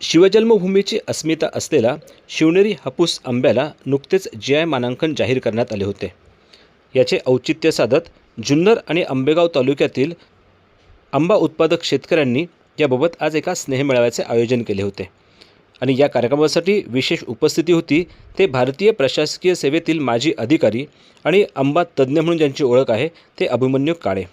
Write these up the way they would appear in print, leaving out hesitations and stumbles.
शिवजन्मभूमीची अस्मिता असलेला शिवनेरी हापूस आंब्याला नुकतेच GI मानांकन जाहीर करण्यात आले होते. याचे औचित्य साधत जुन्नर आणि आंबेगाव तालुक्यातील आंबा उत्पादक शेतकऱ्यांनी याबाबत आज एका स्नेहमेळाव्याचे आयोजन केले होते आणि या कार्यक्रमासाठी विशेष उपस्थिती होती ते भारतीय प्रशासकीय सेवेतील माजी अधिकारी आणि आंबा तज्ज्ञ म्हणून ज्यांची ओळख आहे ते अभिमन्यू काळे.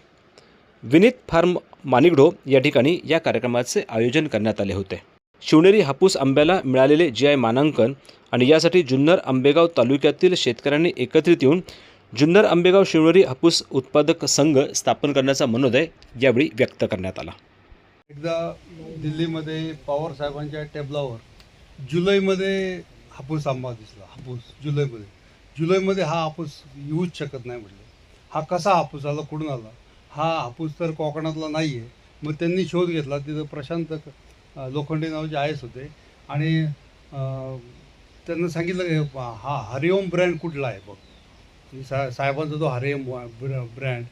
विनीत फार्म मानिकडो या ठिकाणी या कार्यक्रमाचे आयोजन करण्यात आले होते. शिवनेरी हापूस आंब्याला मिळालेले GI मानांकन आणि यासाठी जुन्नर आंबेगाव तालुक्यातील शेतकऱ्यांनी एकत्रित येऊन जुन्नर आंबेगाव शिवनेरी हापूस उत्पादक संघ स्थापन करण्याचा मनोदय यावेळी व्यक्त करण्यात आला. एकदा दिल्लीमध्ये पवार साहेबांच्या टेबलावर जुलैमध्ये हापूस आंबा दिसला. हापूस जुलैमध्ये हा हापूस येऊच शकत नाही म्हटलं. हा कसा हापूस आला, कुठून आला? हा हापूस तर कोकणातला नाही आहे. मग त्यांनी शोध घेतला. तिथं प्रशांत लोखंडे नावाचे IAS होते आणि त्यांना सांगितलं की हा हरिओम ब्रँड कुठला आहे बघ. साहेबांचा जो हरिओम ब्रँड,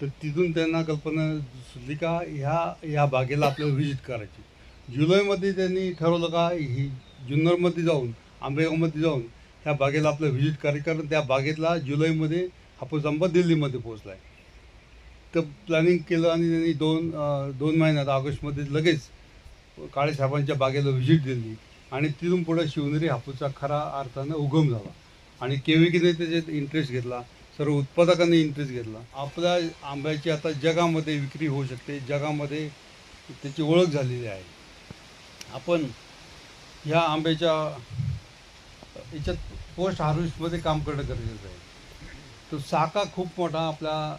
तर तिथून त्यांना कल्पना सुचली का ह्या बागेला आपल्याला व्हिजिट करायची. जुलैमध्ये त्यांनी ठरवलं का ही जुन्नरमध्ये जाऊन आंबेगावमध्ये जाऊन ह्या बागेला आपल्याला व्हिजिट करायची, कारण त्या बागेतला जुलैमध्ये हापूस आंबा दिल्लीमध्ये पोहोचला आहे. तर प्लॅनिंग केलं आणि त्यांनी दोन महिन्यात ऑगस्टमध्ये लगेच काळेसाहेबांच्या बागेला व्हिजिट दिली आणि तिथून पुढे शिवनेरी हापूसचा खरा अर्थानं उगम झाला. आणि केविकीने त्याच्यात इंटरेस्ट घेतला, सर्व उत्पादकांनी इंटरेस्ट घेतला. आपल्या आंब्याची आता जगामध्ये विक्री होऊ शकते, जगामध्ये त्याची ओळख झालेली आहे. आपण ह्या आंब्याच्या याच्यात पोस्ट हार्वेस्टमध्ये काम करणं गरजेचं आहे. तो साका खूप मोठा आपल्या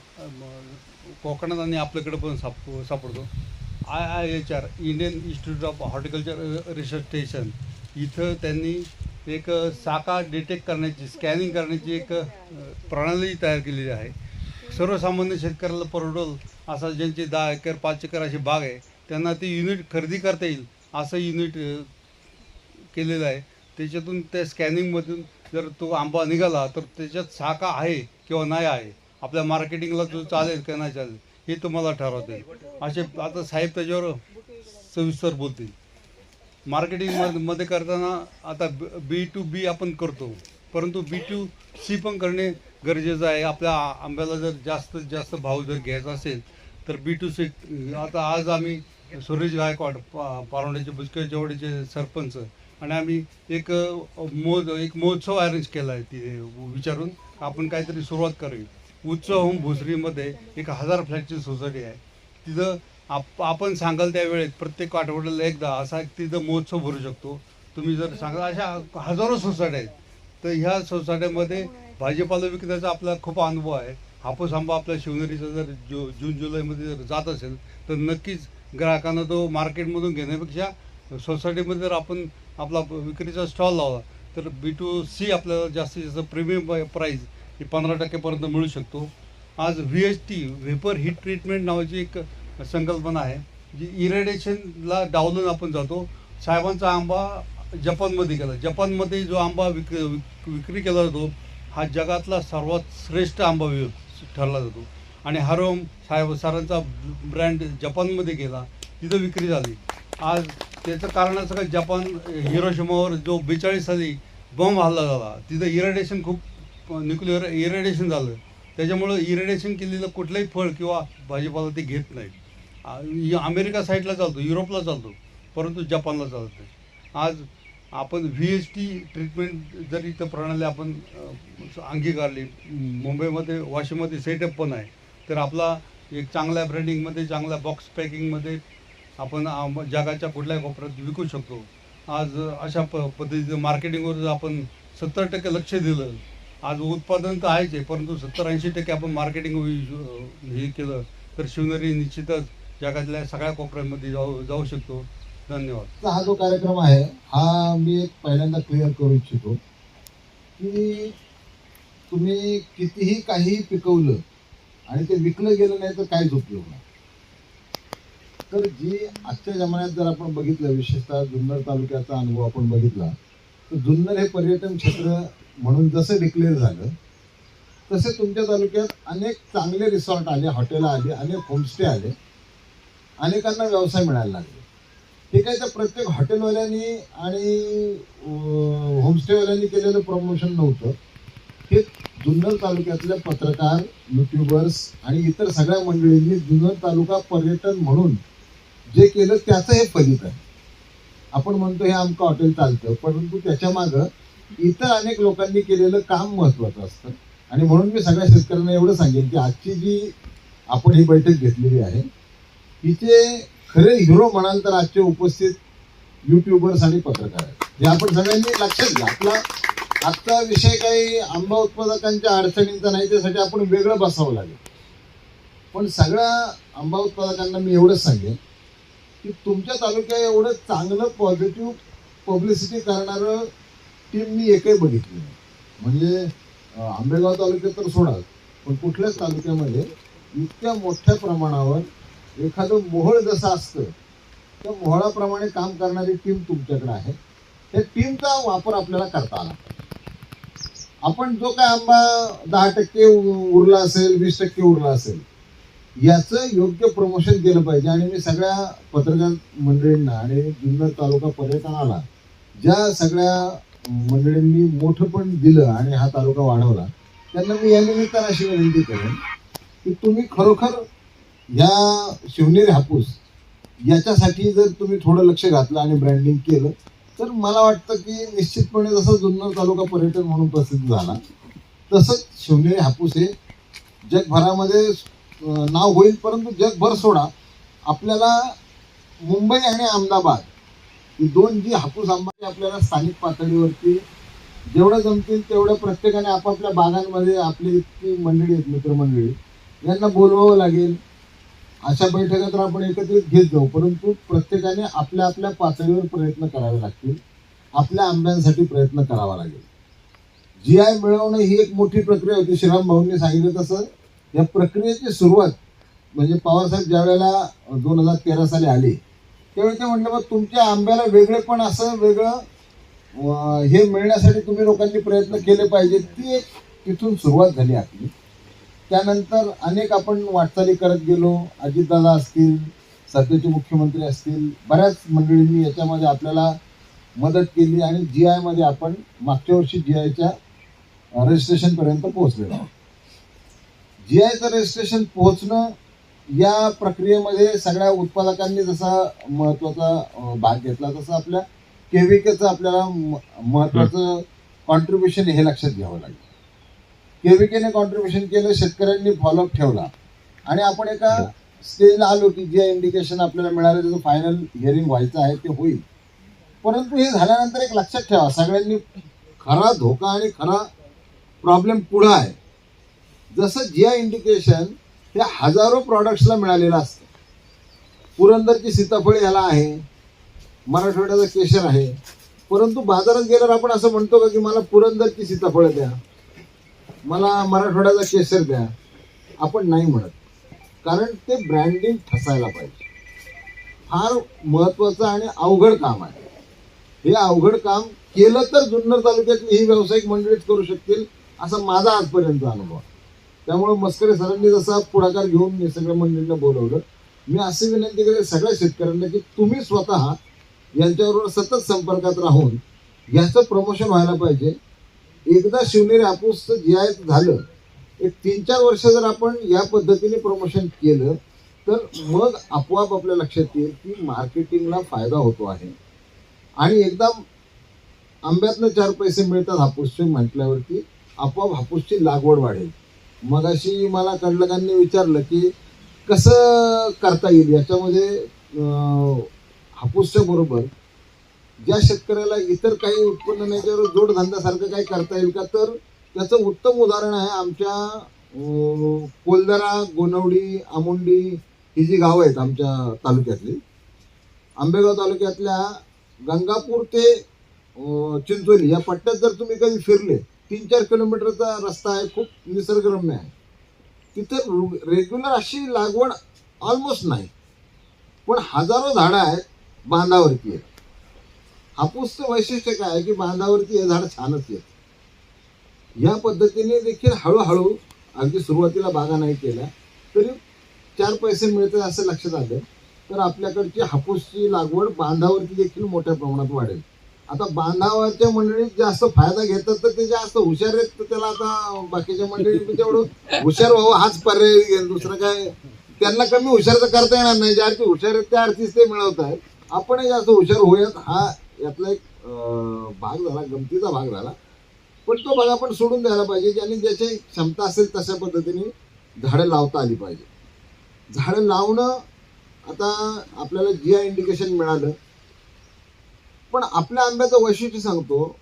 कोकणात आणि आपल्याकडे पण सापडतो. IIHR Indian institute of horticulture research station इथं त्यांनी एक साका डिटेक्ट करण्याची, स्कॅनिंग करण्याची एक प्रणाली तयार केलेली आहे. सर्वसामान्य शेतकऱ्याला परवडेल असा, ज्यांची 10 एकर 5 एकर अशी बाग आहे त्यांना ते युनिट खरेदी करता येईल असं युनिट केलेलं आहे. त्याच्यातून त्या स्कॅनिंगमधून जर तो आंबा निघाला तर त्याच्यात साका आहे किंवा नाही आहे, आपल्या मार्केटिंगला तो चालेल का नाही चालेल हे तुम्हाला ठरवता येईल. असे आता साहेब त्याच्यावर सविस्तर बोलतील. मार्केटिंगमध्ये करताना आता B2B आपण करतो, परंतु B2C पण करणे गरजेचं आहे. आपल्या आंब्याला जर जास्तीत जास्त भाव जर घ्यायचा असेल तर B2C. आता आज आम्ही सुरेश गायकवाड पारोंड्याचे बुचकेजवळचे सरपंच आणि आम्ही एक महोत्सव अरेंज केला आहे. तिथे विचारून आपण काहीतरी सुरुवात करावी. उत्सव होम भोसरीमध्ये 1000 फ्लॅटची सोसायटी आहे. तिथं आपण सांगाल त्या वेळेत प्रत्येक आठवड्याला एकदा असा तिथं महोत्सव भरू शकतो. तुम्ही जर सांगाल, अशा हजारो सोसायट्या आहेत. तर ह्या सोसायट्यामध्ये भाजीपाला विकण्याचा आपला खूप अनुभव आहे. हापूस आंबा आपल्या शिवनेरीचा जर जून जुलैमध्ये जर जात असेल तर नक्कीच ग्राहकांना तो मार्केटमधून घेण्यापेक्षा सोसायटीमध्ये जर आपण आपला विक्रीचा स्टॉल लावला तर B2C आपल्याला जास्तीत जास्त प्रीमियम प्राईस ही 15% मिळू शकतो. आज VHT व्हेपर हीट ट्रीटमेंट नावाची एक संकल्पना आहे, जी इरेडिएशनला डावलून आपण जातो. साहेबांचा आंबा जपानमध्ये गेला. जपानमध्ये जो आंबा विक्री केला जातो हा जगातला सर्वात श्रेष्ठ आंबा ठरला जातो. आणि हरोम सरांचा ब्रँड जपानमध्ये गेला, तिथं विक्री झाली. आज त्याचं कारण असं का जपान हिरोशिमावर जो 42 साली बॉम्ब हल्ला झाला, तिथं इरेडिएशन खूप न्यूक्लिअर इरेडिएशन झालं. त्याच्यामुळं इरेडिएशन केलेलं कुठलंही फळ किंवा भाजीपाला ते घेत नाहीत. अमेरिका साईडला चालतो, युरोपला चालतो, परंतु जपानला चालत नाही. आज आपण VHT ट्रीटमेंट जर इथं प्रणाली आपण अंगीकारली, मुंबईमध्ये वाशीमध्ये सेटअप पण आहे, तर आपला एक चांगल्या ब्रँडिंगमध्ये, चांगल्या बॉक्स पॅकिंगमध्ये आपण जगाच्या कुठल्याही कोपऱ्यात विकू शकतो. आज अशा पद्धतीचं मार्केटिंगवर जर आपण 70% लक्ष दिलं, आज उत्पादन तर आहेच आहे, परंतु 70-80% आपण मार्केटिंग हे केलं तर शिवनेरी निश्चितच जगातल्या सगळ्या कोपऱ्यांमध्ये जाऊ शकतो. धन्यवाद. हा जो कार्यक्रम आहे हा मी एक पहिल्यांदा क्लिअर करू इच्छितो की तुम्ही कितीही काही पिकवलं आणि ते विकलं गेलं नाही तर काहीच उपयोग नाही. तर जी आजच्या जमान्यात जर आपण बघितलं, विशेषतः जुन्नर तालुक्याचा अनुभव आपण बघितला, तर जुन्नर हे पर्यटन क्षेत्र म्हणून जसं डिक्लेअर झालं तसे तुमच्या तालुक्यात अनेक चांगले रिसॉर्ट आले, हॉटेल आले, अनेक होमस्टे आले, अनेकांना व्यवसाय मिळायला लागले. हे काय तर प्रत्येक हॉटेलवाल्यांनी आणि होमस्टेवाल्यांनी केलेलं प्रमोशन नव्हतं. हे जुन्नर तालुक्यातले पत्रकार, युट्यूबर्स आणि इतर सगळ्या मंडळींनी जुन्नर तालुका पर्यटन म्हणून जे केलं त्याचं हे फलित आहे. आपण म्हणतो हे आमचं हॉटेल चालतं, परंतु त्याच्या मागं इतर अनेक लोकांनी केलेलं काम महत्वाचं असतं. आणि म्हणून मी सगळ्या शेतकऱ्यांना एवढं सांगेन की आजची जी आपण ही बैठक घेतलेली आहे, हिचे खरे हिरो म्हणाल तर आजचे उपस्थित युट्यूबर्स आणि पत्रकार आहेत. हे आपण सगळ्यांनी लक्षात घ्या. आपला आजचा विषय काही आंबा उत्पादकांच्या अडचणींचा नाही, त्यासाठी आपण वेगळं बसावं लागेल. पण सगळ्या आंबा उत्पादकांना मी एवढंच सांगेन की तुमच्या तालुक्यात एवढं चांगलं पॉझिटिव्ह पब्लिसिटी करणारं टीम मी एकही बघितली नाही. म्हणजे आंबेगाव तालुक्यात तर सोडाल, पण कुठल्याच तालुक्यामध्ये इतक्या मोठ्या प्रमाणावर एखादं मोहळ जसं असतं त्या मोहळाप्रमाणे काम करणारी टीम तुमच्याकडे आहे. त्या टीमचा वापर आपल्याला करता आला. आपण जो काय आंबा 10% उरला असेल, 20% उरला असेल, याचं योग्य प्रमोशन केलं पाहिजे. आणि मी सगळ्या पत्रकार मंडळींना आणि जुन्नर तालुका पर्यटनाला ज्या सगळ्या मंडळींनी मोठं पण दिलं आणि हा तालुका वाढवला, त्यांना मी या निमित्तानं अशी विनंती करेन की तुम्ही खरोखर ह्या शिवनेरी हापूस याच्यासाठी जर तुम्ही थोडं लक्ष घातलं आणि ब्रँडिंग केलं तर मला वाटतं की निश्चितपणे जसं जुन्नर तालुका पर्यटन म्हणून प्रसिद्ध झाला, तसंच शिवनेरी हापूस हे जगभरामध्ये नाव होईल. परंतु जगभर सोडा, आपल्याला मुंबई आणि अहमदाबाद ही दोन जी हापूस आंबा आपल्याला स्थानिक पातळीवरती जेवढं जमतील तेवढं प्रत्येकाने आपापल्या बागांमध्ये आपली इतकी मंडळी आहेत, मित्रमंडळी, यांना बोलवावं लागेल. अशा बैठका तर आपण एकत्रित घेत जाऊ, परंतु प्रत्येकाने आपल्या आपल्या पातळीवर प्रयत्न करावे लागतील. आपल्या आंब्यांसाठी प्रयत्न करावा लागेल. GI मिळवणं ही एक मोठी प्रक्रिया होती. श्रीराम भाऊंनी सांगितलं तसं या प्रक्रियेची सुरुवात म्हणजे पवारसाहेब ज्या वेळेला 2013 साली आले त्यावेळी ते म्हटलं, मग तुमच्या आंब्याला वेगळे पण असं वेगळं हे मिळण्यासाठी तुम्ही लोकांनी प्रयत्न केले पाहिजे. ती एक तिथून सुरुवात झाली आपली. त्यानंतर अनेक आपण वाटचाली करत गेलो. अजितदादा असतील, सध्याचे मुख्यमंत्री असतील, बऱ्याच मंडळींनी याच्यामध्ये आपल्याला मदत केली आणि GI मध्ये आपण मागच्या वर्षी GIच्या रजिस्ट्रेशनपर्यंत पोहोचलेलो आहोत. GIचं रजिस्ट्रेशन पोहोचणं या प्रक्रियेमध्ये सगळ्या उत्पादकांनी जसा महत्त्वाचा भाग घेतला, तसं आपल्या KVKचं आपल्याला महत्त्वाचं कॉन्ट्रीब्युशन हे लक्षात घ्यावं लागेल. KVKने कॉन्ट्रीब्युशन केलं, शेतकऱ्यांनी फॉलोअप ठेवला आणि आपण एका स्टेजला आलो की जे इंडिकेशन आपल्याला मिळालं त्याचं फायनल हिअरिंग व्हायचं आहे ते होईल. परंतु हे झाल्यानंतर एक लक्षात ठेवा, सगळ्यांनी खरा धोका आणि खरा प्रॉब्लेम पुढं आहे. जसं GI इंडिकेशन हे हजारो प्रॉडक्ट्सला मिळालेलं असतं. पुरंदरची सीताफळ याला आहे, मराठवाड्याचा केशर आहे, परंतु बाजारात गेल्यावर आपण असं म्हणतो का की मला पुरंदरची सीताफळ द्या, मला मराठवाड्याचा केशर द्या. आपण नाही म्हणत, कारण ते ब्रँडिंग ठसायला पाहिजे. फार महत्त्वाचं आणि अवघड काम आहे. हे अवघड काम केलं तर जुन्नर तालुक्यातली ही व्यावसायिक मंडळीच करू शकतील असा माझा आजपर्यंत अनुभव. त्यामुळे मस्करे सरांनी जसा पुढाकार घेऊन मी सगळ्या मंडळींना बोलवलं, मी अशी विनंती करेन सगळ्या शेतकऱ्यांना की तुम्ही स्वतः यांच्याबरोबर सतत संपर्कात राहून याचं प्रमोशन व्हायला पाहिजे. एकदा शिवनेरी हापूसचं GI झालं, एक 3-4 वर्ष जर आपण या पद्धतीने प्रमोशन केलं तर मग आपोआप आपल्या लक्षात येईल की मार्केटिंगला फायदा होतो आहे. आणि एकदा आंब्यातनं 4 पैसे मिळतात हापूसचे म्हटल्यावरती आपोआप हापूसची लागवड वाढेल. मग अशी मला कडलकांनी विचारलं की कसं करता येईल याच्यामध्ये हापूसच्या बरोबर ज्या शेतकऱ्याला इतर काही उत्पन्न नाही त्यावर जोडधंद्यासारखं काही करता येईल का, तर त्याचं उत्तम उदाहरण आहे आमच्या कोलदरा, गोनवडी, आमुंडी ही जी गावं आहेत आमच्या तालुक्यातली. आंबेगाव तालुक्यातल्या गंगापूर ते चिंचोली या पट्ट्यात जर तुम्ही कधी फिरले, 3-4 किलोमीटरचा रस्ता आहे, खूप निसर्गरम्य आहे. तिथं रेग्युलर अशी लागवड ऑलमोस्ट नाही, पण हजारो झाडं आहेत बांधावरती आहेत. हापूसचं वैशिष्ट्य काय आहे की बांधावरती हे झाड छानच येत. या पद्धतीने देखील हळूहळू अगदी सुरुवातीला बागा नाही केल्या तरी 4 पैसे मिळतात असं लक्षात आलं तर आपल्याकडची हापूसची लागवड बांधावरती देखील मोठ्या प्रमाणात वाढेल. आता बांधावरच्या मंडळीत जास्त फायदा घेतात तर ते जास्त हुशार आहेत, तर त्याला आता बाकीच्या मंडळी तेवढं हुशार व्हावं हाच पर्याय आहे. दुसरं काय, त्यांना कमी हुशार तर करता येणार नाही. ज्या अर्थी हुशार आहेत त्या अर्थीच ते मिळवत आहेत. आपणही जास्त हुशार होऊयात, हा यातला एक भाग झाला, गमतीचा भाग झाला. पण तो भाग आपण सोडून द्यायला पाहिजे. आणि ज्याची क्षमता असेल तशा पद्धतीने झाडं लावता आली पाहिजे. झाडं लावणं, आता आपल्याला GI इंडिकेशन मिळालं, पण आपल्या आंब्याचं वैशिष्ट्य सांगतो,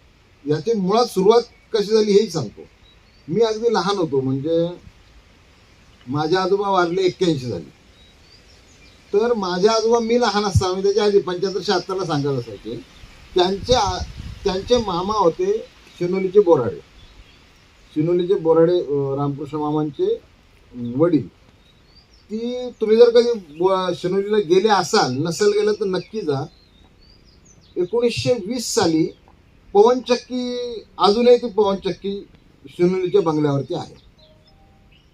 याची मुळात सुरुवात कशी झाली हेही सांगतो. मी अगदी लहान होतो, म्हणजे माझे आजोबा वारले 81 झाले. तर माझे आजोबा मी लहान असताना, मी त्याच्या आधी 75-76 सांगत असायचे, त्यांचे मामा होते शिनोलीचे बोराडे. शिनोलीचे बोराडे रामकृष्ण मामांचे वडील. ती तुम्ही जर कधी शिनोलीला गेले असाल, नसेल गेलं तर नक्की जा. 1920 साली पवनचक्की, अजूनही ती पवनचक्की शिनोलीच्या बंगल्यावरती आहे.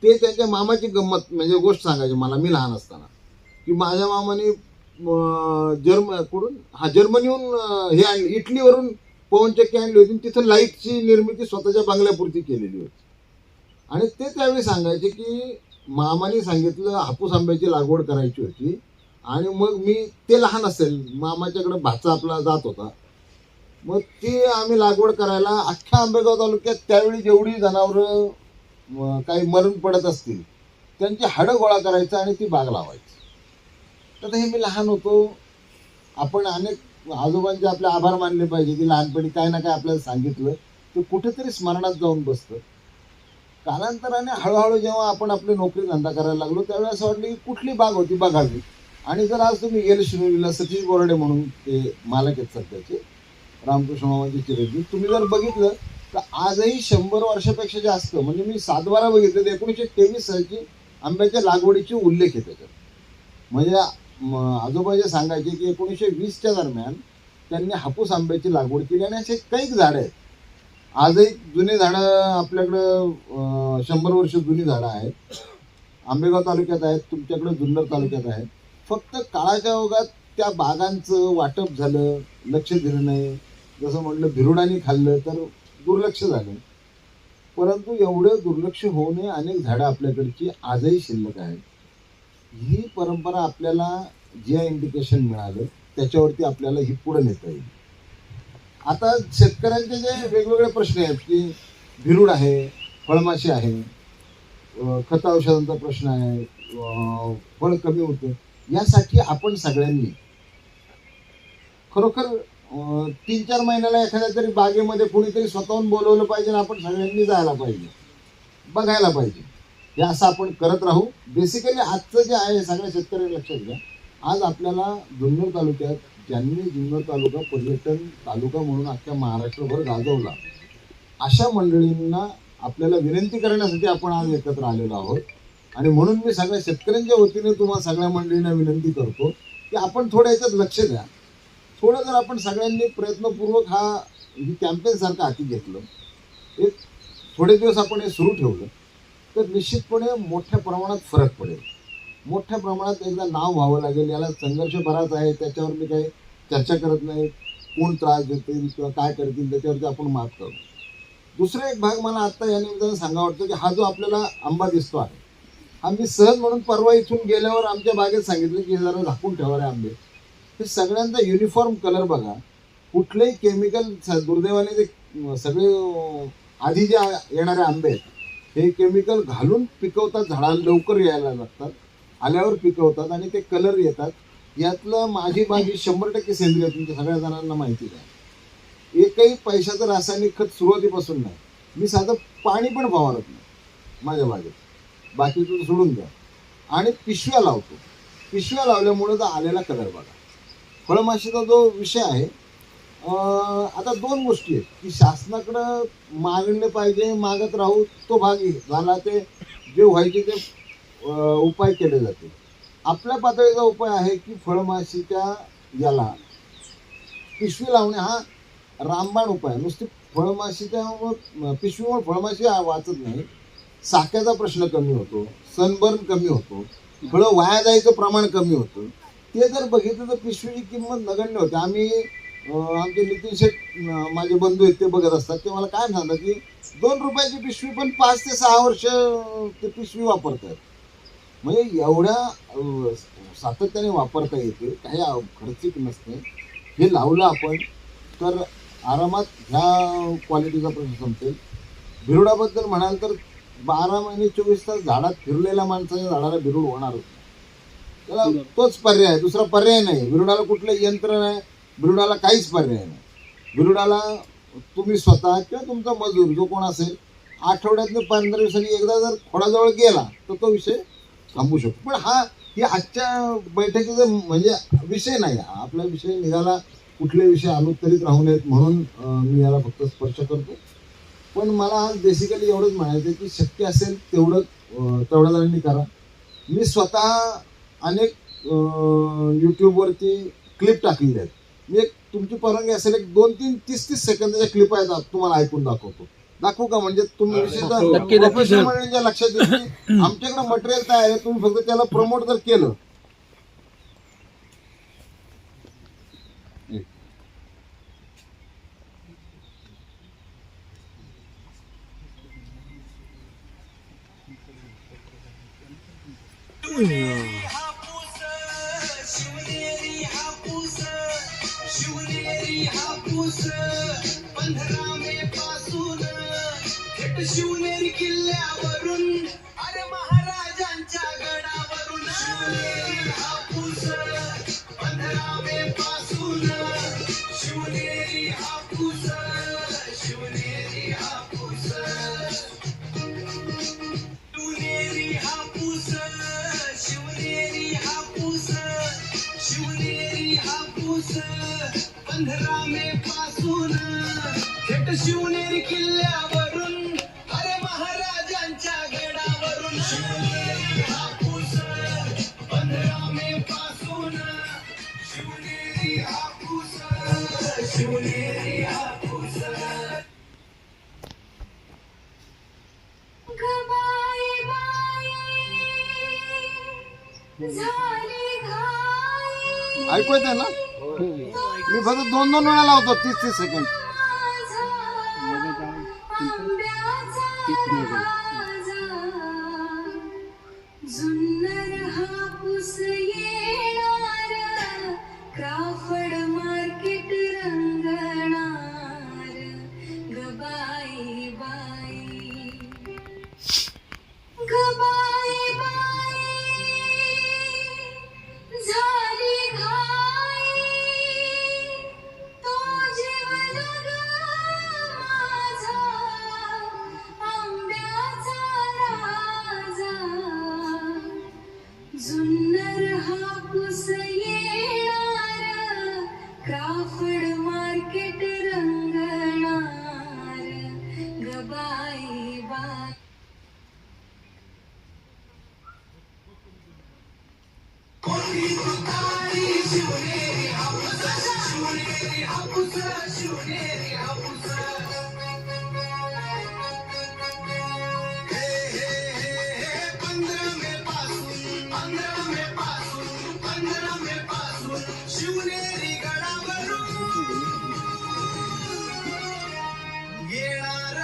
ते त्यांच्या मामाची गंमत, म्हणजे गोष्ट सांगायची मला, मी लहान असताना, की माझ्या मामाने जर्मनीहून हे आणली, इटलीवरून पवनचक्की आणली होती. तिथं लाईटची निर्मिती स्वतःच्या बंगल्यापुरती केलेली होती. आणि ते त्यावेळी सांगायचे की मामाने सांगितलं हापूस आंब्याची लागवड करायची होती. आणि मग मी, ते लहान असेल, मामाच्याकडे भाचा आपला जात होता, मग ती आम्ही लागवड करायला अख्ख्या आंबेगाव तालुक्यात त्यावेळी जेवढी जनावरं काही मरण पडत असतील त्यांची हाडं गोळा करायचं आणि ती बाग लावायची. तर हे मी लहान होतो. आपण अनेक आजोबांचे आपले आभार मानले पाहिजे की लहानपणी काय ना काय आपल्याला सांगितलं ते कुठेतरी स्मरणात जाऊन बसतं. कालांतराने हळूहळू जेव्हा आपण आपली नोकरी धंदा करायला लागलो त्यावेळी असं वाटलं की कुठली बाग होती बघावी. आणि जर आज तुम्ही गेले शिनोलीला, सतीश बोराडे म्हणून ते मालक आहेत सध्याचे, रामकृष्ण मामाचे चिरंजीव, तुम्ही जर बघितलं तर आजही 100 वर्षापेक्षा जास्त, म्हणजे मी 7-12 बघितले तर 1923 सालची आंब्याच्या लागवडीचे उल्लेख आहे त्याच्यात. म्हणजे आजोबा जे सांगायचे की 1920च्या दरम्यान त्यांनी हापूस आंब्याची लागवड केली. आणि असे काही झाडं आहेत आजही, जुने झाडं आपल्याकडं 100 वर्ष जुनी झाडं आहेत, आंबेगाव तालुक्यात आहेत, तुमच्याकडे जुन्नर तालुक्यात आहेत. फक्त काळाच्या ओघात त्या बागांचं वाटप झालं, लक्ष दिलं नाही. जसं म्हटलं भिरुडांनी खाल्लं तर दुर्लक्ष झालं. परंतु एवढं दुर्लक्ष होऊ नये, अनेक झाडं आपल्याकडची आजही शिल्लक आहेत. ही परंपरा आपल्याला GI इंडिकेशन मिळालं त्याच्यावरती आपल्याला ही पुढे नेता येईल. आता शेतकऱ्यांचे जे वेगवेगळे प्रश्न आहेत की भिरूड आहे, फळमाशी आहे, खत औषधांचा प्रश्न आहे, फळ कमी होतं, यासाठी आपण सगळ्यांनी खरोखर 3-4 महिन्याला एखाद्या तरी बागेमध्ये कोणीतरी स्वतःहून बोलवलं पाहिजे आणि आपण सगळ्यांनी जायला पाहिजे, बघायला पाहिजे. हे असं आपण करत राहू. बेसिकली आजचं जे आहे सगळ्या शेतकऱ्यांनी लक्षात घ्या, आज आपल्याला जुन्नर तालुक्यात, ज्यांनी जुन्नर तालुका पर्यटन तालुका म्हणून अख्ख्या महाराष्ट्रभर गाजवला, अशा मंडळींना आपल्याला विनंती करण्यासाठी आपण आज एकत्र आलेलो आहोत. आणि म्हणून मी सगळ्या शेतकऱ्यांच्या वतीने तुम्हाला सगळ्या मंडळींना विनंती करतो की आपण थोडं याच्यात लक्ष द्या. थोडं जर आपण सगळ्यांनी प्रयत्नपूर्वक ही कॅम्पेन सारखं हाती घेतलं, एक थोडे दिवस आपण हे सुरू ठेवलं, तर निश्चितपणे मोठ्या प्रमाणात फरक पडेल. मोठ्या प्रमाणात एकदा नाव व्हावं लागेल. याला संघर्ष बराच आहे, त्याच्यावर मी काही चर्चा करत नाही. कोण त्रास देतील किंवा काय करतील त्याच्यावरती आपण मात करू. दुसरा एक भाग मला आत्ता या निमित्तानं सांगा वाटतं की हा जो आपल्याला आंबा दिसतो आहे, हा मी सहज म्हणून परवा इथून गेल्यावर आमच्या बागेत सांगितलं की जरा झाकून ठेवा रे आंबे. हे सगळ्यांचा युनिफॉर्म कलर बघा. कुठलंही केमिकल, दुर्दैवाने ते सगळे आधी जे येणारे आंबे आहेत हे केमिकल घालून पिकवतात, झाडाला लवकर यायला लागतात, आल्यावर पिकवतात आणि ते कलर येतात. यातलं माझी बाग ही 100% सेंद्रिय, तुमच्या सगळ्या जणांना माहितीच आहे. एकही पैशाचं रासायनिक खत सुरुवातीपासून नाही. मी साधं पाणी पण फवारत नाही माझ्या बागेत, बाकीचं सोडून द्या. आणि पिशव्या लावतो. पिशव्या लावल्यामुळे तर आलेला कलर बघा. फळमाशीचा जो विषय आहे, आता 2 गोष्टी आहेत की शासनाकडं मागणले पाहिजे, मागत राहू, तो भाग झाला. ते जे व्हायचे ते उपाय केले जाते. आपल्या पातळीचा उपाय आहे की फळमाशीच्या याला पिशवी लावणे हा रामबाण उपाय. नुसती फळमाशीच्या पिशवीमुळे फळमाशी वाचत नाही, साक्याचा प्रश्न कमी होतो, सनबर्न कमी होतो, फळं वाया जायचं प्रमाण कमी होतं. ते जर बघितलं तर पिशवीची किंमत नगण्य होते. आम्ही आमचे नितीन शेठ माझे बंधू आहेत, ते बघत असतात, ते मला काय सांगतात की 2 रुपयाची पिशवी पण 5 ते 6 वर्ष ते पिशवी वापरतात. म्हणजे एवढ्या सातत्याने वापरता येते, काही खर्चिक नसते. हे लावलं आपण तर आरामात ह्या क्वालिटीचा प्रश्न संपेल. बिरुडाबद्दल म्हणाल तर 12 महिने 24 तास झाडात फिरलेल्या माणसाच्या झाडाला बिरुड होणारच. त्याला तोच पर्याय आहे, दुसरा पर्याय नाही. बिरुडाला कुठलं यंत्र नाही, बिरुडाला काहीच पर्याय नाही. बिरुडाला तुम्ही स्वतः किंवा तुमचा मजूर जो कोण असेल, आठवड्यातनं 15 दिवसांनी एकदा जर खोडाजवळ गेला तर तो विषय थांबू शकतो. पण ही आजच्या बैठकीचा म्हणजे विषय नाही. आपला विषय निघाला, कुठले विषय आलो तरीच राहू नयेत म्हणून मी याला फक्त स्पर्श करतो. पण मला आज बेसिकली एवढंच म्हणायचं की शक्य असेल तेवढ्या जणांनी करा. मी स्वतः अनेक यूट्यूबवरती क्लिप टाकलेल्या आहेत. मी एक तुमची परवानगी असेल 1, 2, 3, 30 सेकंदाच्या क्लिप आहेत, तुम्हाला ऐकून दाखवू का? म्हणजे तुम्ही प्रोफेशनल मंडळींच्या लक्षात येईल की आमच्याकडे मटेरियल तयार आहे, तुम्ही फक्त त्याला प्रमोट जर केलं. शिवनेरी हापूस 15 मे पासून थेट शिवनेरी किल्ल्यावरून, अरे महाराजांच्या गडावरून. शिवनेरी हापूस 15 मे पासून, शिवनेरी हापूस, शिवनेरी हापूस, शिवनेरी हापूस, शिवनेरी हापूस, शिवनेरी हापूस 15 मे पासून थेट शिवनेरी किल्ल्यावरून, अरे महाराजांच्या गडावरून. शिवनेरी हापूस 15 मे पासून, शिवनेरी हापूस, शिवनेरी हापूस. गबाई बाई झाली घाई. ऐकू येते ना? मी फक्त 2-2 वेळा लावतो, 30 सेकंद. जुन्नर हापूस येणार, क्राफर्ड मार्केट रंगणार. गबाई बाई, गबाई बाई झाली घाई. तो जीवन ग माझा आंब्याचा राजा. जुन्नर हापूस येणार, क्राफर्ड मार्केट रंगणार. गबाई बाई. शिवनेरी हापूस, शिवनेरी हापूस, शिवनेरी हापूस. हे हे हे 15 मे पासून, 15 मे पासून, 15 मे पासून शिवनेरी गडावरून येणार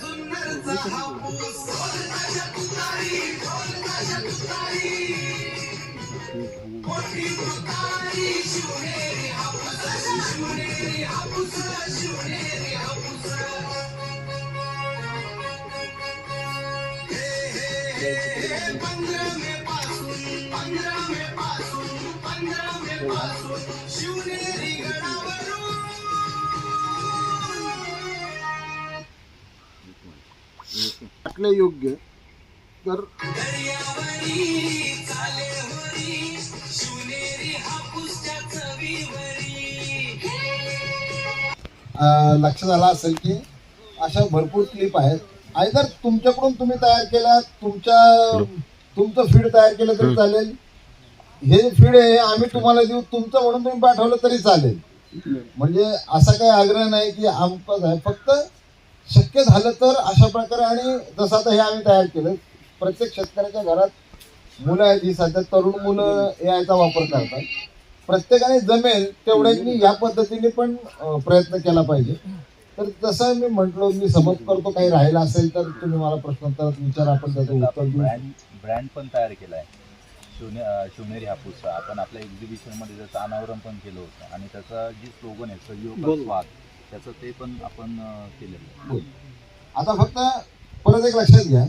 जुन्नरचा हापूस. ढोलकाच्या तुतारी, ढोलकाच्या तुतारी, मोठी तुतारी. शिवनेरी हापूस, शिवनेरी हापूस, शिवनेरी हापूस. हे हे हे 15 मे पासून, 15 मे पासून, 15 मे पासून शिवनेरी गडावरून. वाटलं योग्य तर दर्यावरी चाले होरी, शिवनेरी हापूसच्या चवीवरी. लक्षात आलं असेल की अशा भरपूर क्लिप आहेत. आयदर तुमच्याकडून तुम्ही तयार केल्या, तुमचं फीड तयार केलं तरी चालेल. हे फीड आहे आम्ही तुम्हाला देऊ, तुमचं म्हणून तुम्ही पाठवलं तरी चालेल. म्हणजे असा काही आग्रह नाही की आमचं आहे. फक्त शक्य झालं तर अशा प्रकारे, आणि जसं आता हे आम्ही तयार केलं, प्रत्येक शेतकऱ्याच्या घरात मुलं आहेत, ही सध्या तरुण मुलं याचा वापर करतात. प्रत्येकाने जमेल तेवढ्यांनी या पद्धतीने पण प्रयत्न केला पाहिजे. तर तसं मी म्हटलो, मी समज करतो, काही राहिला असेल तर तुम्ही मला प्रश्नोत्तरात विचार, आपण त्याचं उत्तर देऊ. ब्रँड पण तयार केला आहे शिवनेरी हापूस. आपण आपल्या एक्झिबिशनमध्ये त्याचं अनावरण पण केलं होतं आणि त्याचं जी स्लोगन आहे सहयोग का स्वाद, त्याचं ते पण आपण केलेलं आहे. आता फक्त परत एक लक्षात घ्या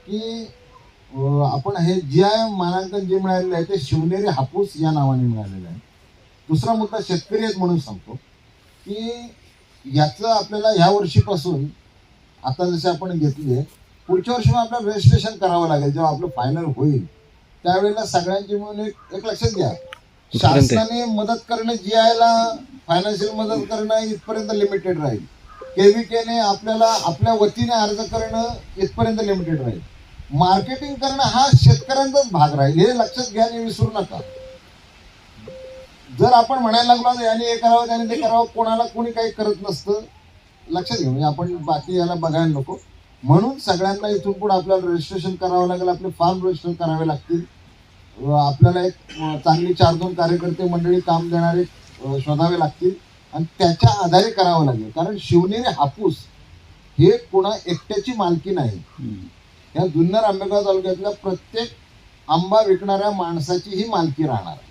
की आपण हे GI मानांकन जे मिळालेलं आहे ते शिवनेरी हापूस या नावाने मिळालेलं आहे. दुसरा मुद्दा शेतकरी आहेत म्हणून सांगतो की याचं आपल्याला ह्या वर्षीपासून, आता जसे आपण घेतली, पुढच्या वर्षी आपल्याला रजिस्ट्रेशन करावं लागेल. जेव्हा आपलं फायनल होईल त्यावेळेला सगळ्यांची मिळून एक लक्षात घ्या, शासनाने मदत करणं, GIला फायनान्शियल मदत करणं इथपर्यंत लिमिटेड राहील. KVKने आपल्याला आपल्या वतीने अर्ज करणं इथपर्यंत लिमिटेड राहील. मार्केटिंग करणं हा शेतकऱ्यांचाच भाग राहील, हे लक्षात घ्या आणि विसरू नका. जर आपण म्हणायला लागलो याने हे करावं त्याने ते करावं, कोणाला कोणी काही करत नसतं, लक्षात घ्या. म्हणजे आपण बाकी याला बघायला नको. म्हणून सगळ्यांना इथून पुढे आपल्याला रजिस्ट्रेशन करावं लागेल, आपले फार्म रजिस्टर करावे लागतील. आपल्याला एक चांगली 4-2 कार्यकर्ते मंडळी काम देणारे शोधावे लागतील आणि त्याच्या आधारे करावं लागेल. कारण शिवनेरी हापूस हे कोणा एकट्याची मालकी नाही. या जुन्नर आंबेगाव तालुक्यातल्या प्रत्येक आंबा विकणाऱ्या माणसाची ही मालकी राहणार आहे.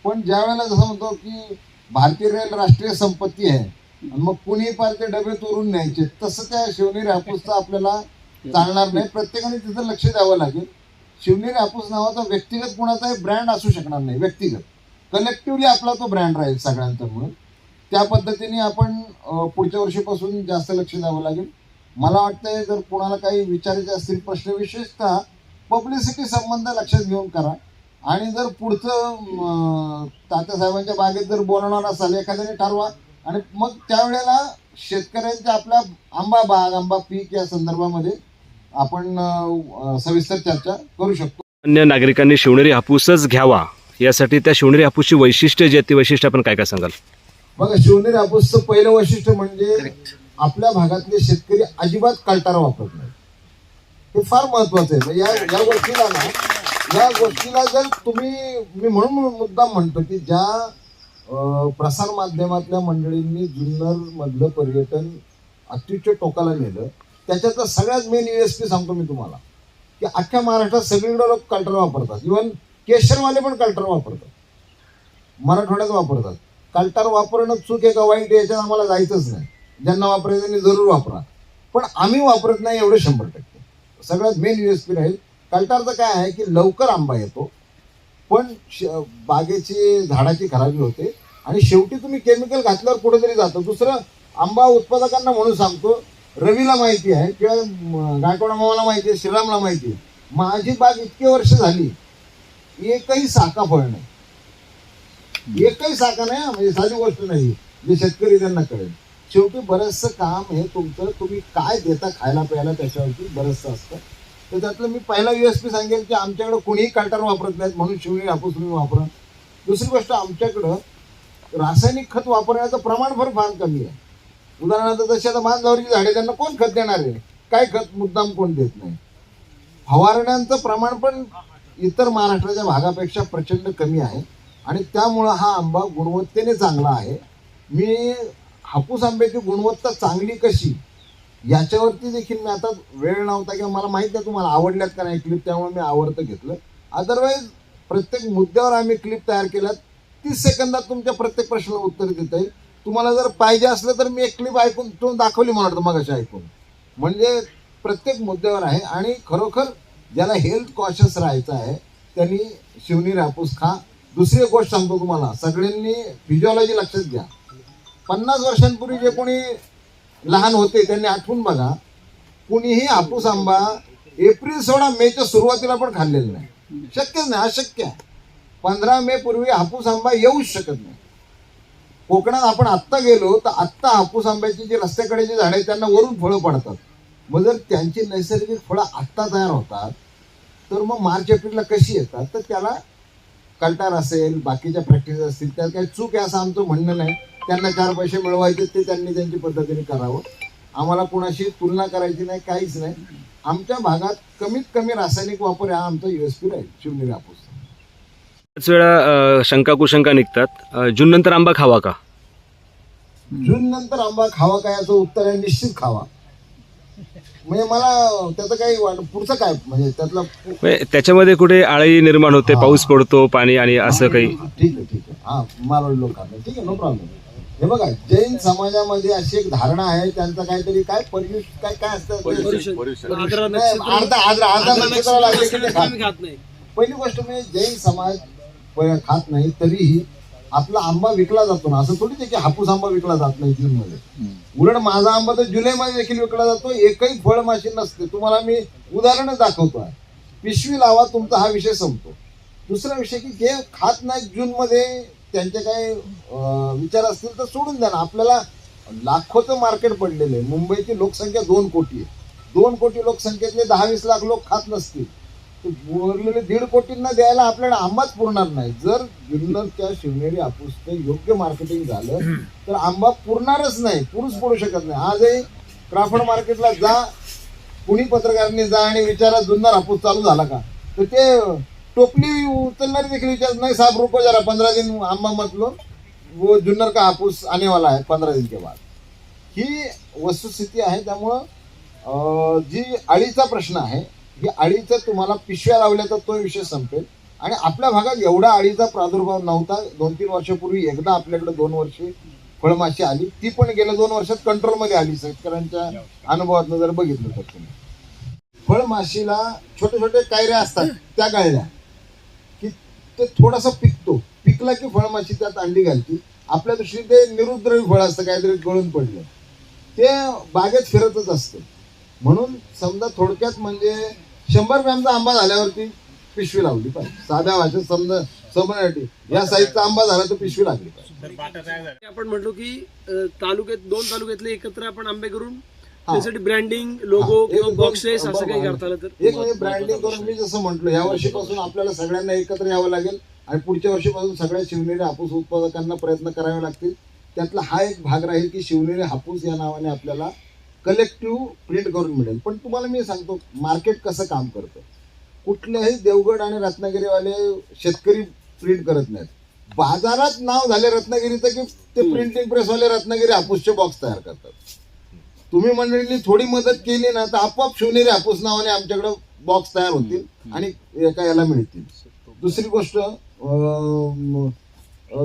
पण ज्या वेळेला जसं म्हणतो की भारतीय रेल राष्ट्रीय संपत्ती आहे आणि मग कुणी पार ते डबे तोडून न्यायचे, तसं त्या शिवनेरी हापूसचं आपल्याला चालणार नाही. प्रत्येकाने तिथं लक्ष द्यावं लागेल. शिवनेरी हापूस नावाचा व्यक्तिगत कुणाचाही ब्रँड असू शकणार नाही. व्यक्तिगत, कलेक्टिव्हली आपला तो ब्रँड राहील सगळ्यांचा. म्हणून त्या पद्धतीने आपण पुढच्या वर्षीपासून जास्त लक्ष द्यावं लागेल. मला वाटतंय जर कोणाला काही विचारायचे असतील प्रश्न, विशेषतः पब्लिसिटी संबंध लक्षात घेऊन करा. आणि जर पुढचं तात्यासाहेबांच्या बागेत जर बोलवणार असाल एखाद्याने ठरवा आणि मग त्यावेळेला शेतकऱ्यांच्या आपल्या आंबा बाग, आंबा पीक या संदर्भामध्ये आपण सविस्तर चर्चा करू शकतो. अन्य नागरिकांनी शिवनेरी हापूसच घ्यावा यासाठी त्या शिवनेरी हापूसची वैशिष्ट्य जी आहेत ती वैशिष्ट्य आपण काय काय सांगाल? बघा, शिवनेरी हापूसचं पहिलं वैशिष्ट्य म्हणजे आपल्या भागातले शेतकरी अजिबात कल्टार वापरत नाही. हे फार महत्वाचं आहे. या गोष्टीला जर तुम्ही, मी म्हणून मुद्दाम म्हणतो की ज्या प्रसार माध्यमातल्या मंडळींनी जुन्नर मधलं पर्यटन अत्युच्च टोकाला नेलं, त्याच्यातलं सगळ्यात मेन USP सांगतो मी तुम्हाला की अख्ख्या महाराष्ट्रात सगळीकडे लोक कल्टर वापरतात. इव्हन केशरवाले पण कल्टर वापरतात, मराठवाड्यात वापरतात. कल्टर वापरणं चूक आहे का वाईट याच्यात आम्हाला जायचंच नाही. ज्यांना वापरायचं त्यांनी जरूर वापरा, पण आम्ही वापरत नाही एवढं 100%. सगळ्यात मेन USP राहील. कल्टारचं काय आहे की लवकर आंबा येतो, पण बागेची झाडाची खराबी होते आणि शेवटी तुम्ही केमिकल घातल्यावर कुठेतरी जातं. दुसरं, आंबा उत्पादकांना म्हणून सांगतो, रवीला माहिती आहे किंवा गायकवाड मामाला माहिती आहे, श्रीरामला माहिती आहे, माझी बाग इतके वर्ष झाली एकही साखा फळ नाही, एकही साखा नाही. म्हणजे साधी गोष्ट नाही, जे शेतकरी त्यांना कळेल. शेवटी बरंचसं काम हे तुमचं, तुम्ही काय देता खायला प्यायला त्याच्यावरती बरंचसं असतं. तर त्यातलं मी पहिला USP सांगेल की आमच्याकडं कोणीही कल्टर वापरत नाहीत, म्हणून शिवनेरी हापूस तुम्ही वापरा. दुसरी गोष्ट, आमच्याकडं रासायनिक खत वापरण्याचं प्रमाण फार कमी आहे. उदाहरणार्थ जशी आता मांजरावरची झाडे, त्यांना कोण खत देणार आहे? काय खत मुद्दाम कोण देत नाही. फवारण्यांचं प्रमाण पण इतर महाराष्ट्राच्या भागापेक्षा प्रचंड कमी आहे आणि त्यामुळं हा आंबा गुणवत्तेने चांगला आहे. मी हापूस आंब्याची गुणवत्ता चांगली कशी याच्यावरती देखील मी, आता वेळ नव्हता किंवा मला माहीत नाही तुम्हाला आवडल्यात का नाही क्लिप, त्यामुळे मी आवडतं घेतलं. अदरवाईज प्रत्येक मुद्द्यावर आम्ही क्लिप तयार केल्यात. 30 सेकंदात तुमच्या प्रत्येक प्रश्नाला उत्तर देता येईल. तुम्हाला जर पाहिजे असलं तर मी एक क्लिप ऐकून तुम्ही दाखवली मला वाटतं मगाशी ऐकून. म्हणजे प्रत्येक मुद्द्यावर आहे आणि खरोखर ज्याला हेल्थ कॉन्शियस राहायचं आहे त्यांनी शिवनेरी हापूस खा. दुसरी एक गोष्ट सांगतो तुम्हाला, सगळ्यांनी फिजिओलॉजी लक्षात घ्या. 50 वर्षांपूर्वी जे कोणी लहान होते त्यांनी आठवून बघा, कुणीही हापूस आंबा एप्रिल सोडा मेच्या सुरुवातीला पण खाल्लेला नाही. शक्यच नाही, अशक्य आहे. 15 मे पूर्वी हापूस आंबा येऊच शकत नाही. कोकणात आपण आत्ता गेलो तर आत्ता हापूस आंब्याची जी रस्त्याकडे जी झाडं आहेत त्यांना वरून फळं पडतात. मग जर त्यांची नैसर्गिक फळं आत्ता तयार होतात तर मग मार्च एप्रिलला कशी येतात? तर त्याला कल्टार असेल, बाकीच्या प्रॅक्टिस असतील, त्यात काही चूक आहे असं आमचं म्हणणं नाही. त्यांना 4 पैसे मिळवायचे ते त्यांनी त्यांची पद्धतीने करावं. आम्हाला कुणाशी तुलना करायची नाही, काहीच नाही. आमच्या भागात कमीत कमी रासायनिक वापर हा आमचा USP राहील शिवनेरी हापूस. बऱ्याच वेळा शंका कुशंका निघतात, जून नंतर आंबा खावा का? जून नंतर आंबा खावा काय याचं उत्तर आहे निश्चित खावा. म्हणजे मला त्याचं काही पुढचं काय म्हणजे त्यातलं म्हणजे त्याच्यामध्ये कुठे आळी निर्माण होते, पाऊस पडतो, पाणी आणि असं काही? ठीक आहे हा मारवाडी लोक खातात, ठीक आहे, नो प्रॉब्लेम. हे बघा जैन समाजामध्ये अशी एक धारणा आहे त्यांचं काहीतरी काय काय काय असतं अर्धा नक्षत्र लागले की ते खात नाही. पहिली गोष्ट म्हणजे जैन समाज खात नाही, तरीही आपला आंबा विकला जातो ना, असं थोडीच आहे की हापूस आंबा विकला जात नाही जून मध्ये. उलट माझा आंबा तर जुलैमध्ये देखील विकला जातो, एकही फळमाशी नसते. तुम्हाला मी उदाहरणच दाखवतो आहे. पिशवी लावा, तुमचा हा विषय संपतो. दुसरा विषय की जे खात नाही जून मध्ये त्यांचे काय विचार असतील तर सोडून द्या ना. आपल्याला लाखोचं मार्केट पडलेलं आहे. मुंबईची लोकसंख्या 2 कोटी आहे. 2 कोटी लोकसंख्येतले 10-20 लाख लोक खात नसतील, उरलेले 1.5 कोटींना द्यायला आपल्याला आंबाच पुरणार नाही. जर जुन्नरच्या शिवनेरी हापूसचं योग्य मार्केटिंग झालं तर आंबा पुरणारच नाही, पुरूच पडू शकत नाही. आजही क्राफ्ट मार्केटला जा, कुणी पत्रकारांनी जा आणि विचारा जुन्नर हापूस चालू झाला का, तर ते टोपली उचलणारी देखील विचारत नाही, साहब रुको जरा 15 दिन आंबा मत लो, वो जुन्नर का हापूस आने वाला है 15 दिन के बाद. ही वस्तुस्थिती आहे. त्यामुळं जी अळीचा प्रश्न आहे, ही अळीचं तुम्हाला पिशव्या लावल्या तर तो विषय संपेल. आणि आपल्या भागात एवढा अळीचा प्रादुर्भाव नव्हता. 2-3 वर्षापूर्वी एकदा आपल्याकडे 2 वर्षे फळमाशी आली, ती पण गेल्या 2 वर्षात कंट्रोलमध्ये आली. शेतकऱ्यांच्या अनुभवातून जर बघितलं तर तुम्ही फळमाशीला छोटे छोटे कायऱ्या असतात, त्या गाळल्या की ते थोडासा पिकला की फळमाशी त्यात अंडी घालती. आपल्या दृष्टीने ते निरुद्रवी फळ असतं, काहीतरी गळून पडलं ते बागेत फिरतच असतं. म्हणून समजा थोडक्यात म्हणजे 100 ग्रॅमचा आंबा झाल्यावरती पिशवी लावली पाहिजे. साध्या भाषेत समजण्यासाठी या साईजचा आंबा झाला तर पिशवी लागली पाहिजे. आपण म्हटलो की तालुक्यात 2 तालुक्यातले एकत्र आपण आंबे करून त्यासाठी ब्रँडिंग, लोगो किंवा बॉक्सेस असं काही करता आलं तर एक म्हणजे ब्रँडिंग करून मी जसं म्हटलं, या वर्षीपासून आपल्याला सगळ्यांना एकत्र यावं लागेल आणि पुढच्या वर्षीपासून सगळ्या शिवनेरी हापूस उत्पादकांना प्रयत्न करावे लागतील. त्यातला हा एक भाग राहील की शिवनेरी हापूस या नावाने आपल्याला कलेक्टिव्ह प्रिंट करून मिळेल. पण तुम्हाला मी सांगतो मार्केट कसं काम करतं. कुठल्याही देवगड आणि रत्नागिरीवाले शेतकरी प्रिंट करत नाहीत. बाजारात नाव झाले रत्नागिरीचं की ते प्रिंटिंग प्रेसवाले रत्नागिरी हापूसचे बॉक्स तयार करतात. तुम्ही मंडळींनी थोडी मदत केली ना तर आपोआप शिवनेरी हापूस नावाने आमच्याकडे बॉक्स तयार होतील आणि एका याला मिळतील. दुसरी गोष्ट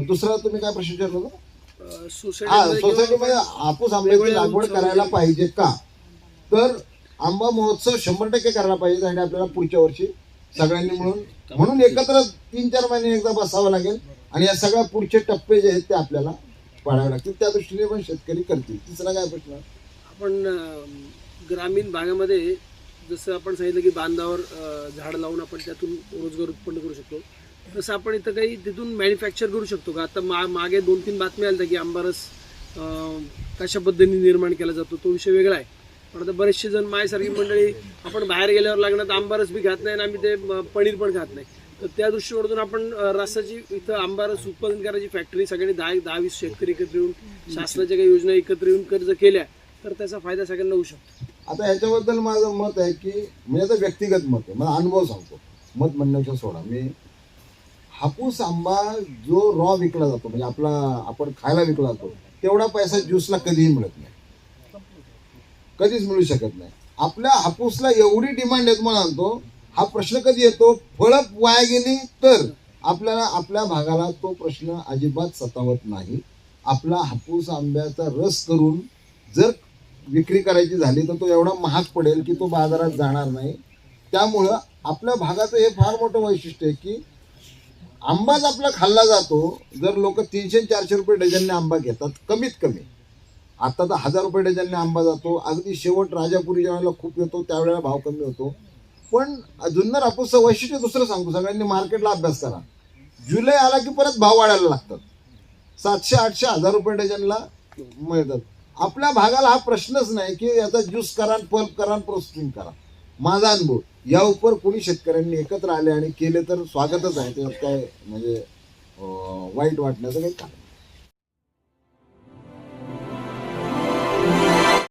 दुसरा तुम्ही काय प्रश्न विचारला होता? सोसायटीमध्ये हापूस आंब्याची लागवड करायला पाहिजे का, तर आंबा महोत्सव 100% करायला पाहिजे. आणि आपल्याला पुढच्या वर्षी सगळ्यांनी म्हणून एकत्र 3-4 महिने एकदा बसावं लागेल आणि या सगळ्या पुढचे टप्पे जे आहेत ते आपल्याला पाळावे लागतील. त्या दृष्टीने पण शेतकरी करतील. तिसरा काय प्रश्न? आपण ग्रामीण भागामध्ये जसं आपण सांगितलं की बांधावर झाड लावून आपण त्यातून रोजगार उत्पन्न करू शकतो, तसं आपण इथं काही तिथून मॅन्युफॅक्चर करू शकतो का? आता मागे 2-3 बातम्या आल्या की आंबारस कशा पद्धतीने निर्माण केला जातो तो विषय वेगळा आहे. पण आता बरेचसे जण माझ्यासारखी मंडळी आपण बाहेर गेल्यावर लागणार आंबारस बी खात नाही आणि आम्ही ते पनीर पण खात नाही. तर त्या दृष्टीकोनातून आपण रसाची इथं आंबारस उत्पादन करायची फॅक्टरी सगळ्यांनी 10-20 शेतकरी एकत्र येऊन शासनाच्या काही योजना एकत्र येऊन कर्ज केल्या तर त्याचा फायदा सगळ्यांना होऊ शकतो. आता ह्याच्याबद्दल माझं मत आहे की म्हणजे आता व्यक्तिगत मत आहे, मला अनुभव सांगतो, मत म्हणण्याच्या सोडा. मी हापूस आंबा जो रॉ विकला जातो म्हणजे आपण खायला विकला जातो तेवढा पैसा ज्यूसला कधीही मिळत नाही, कधीच मिळू शकत नाही. आपल्या हापूसला एवढी डिमांड आहे तुम्हाला सांगतो. हा प्रश्न कधी येतो, फळं वाया गेली तर आपल्याला आपल्या भागाला तो प्रश्न अजिबात सतावत नाही. आपला हापूस आंब्याचा रस करून जर विक्री करायची झाली तर तो एवढा महाग पडेल की तो बाजारात जाणार नाही. त्यामुळं आपल्या भागाचं हे फार मोठं वैशिष्ट्य आहे की आंबाच आपला खाल्ला जातो. जर लोक 300-400 रुपये डझनने आंबा घेतात कमीत कमी, आता तर 1000 रुपये डझनने आंबा जातो. अगदी शेवट राजापुरी ज्या वेळेला खूप येतो त्यावेळेला भाव कमी होतो. पण जुन्नर हापूसचं वैशिष्ट्य दुसरं सांगतो, सगळ्यांनी मार्केटला अभ्यास करा. जुलै आला की परत भाव वाढायला लागतात. 700-800 1000 रुपये डझनला मिळतात. आपल्या भागाला हा प्रश्नच नाही की याचा ज्यूस करा, पल्प करा, प्रोसेसिंग करा. माझा अनुभव या उपर कोणी शेतकऱ्यांनी एकत्र आले आणि केले तर स्वागतच आहे. त्यात काय म्हणजे वाईट वाटण्याचं काही कारण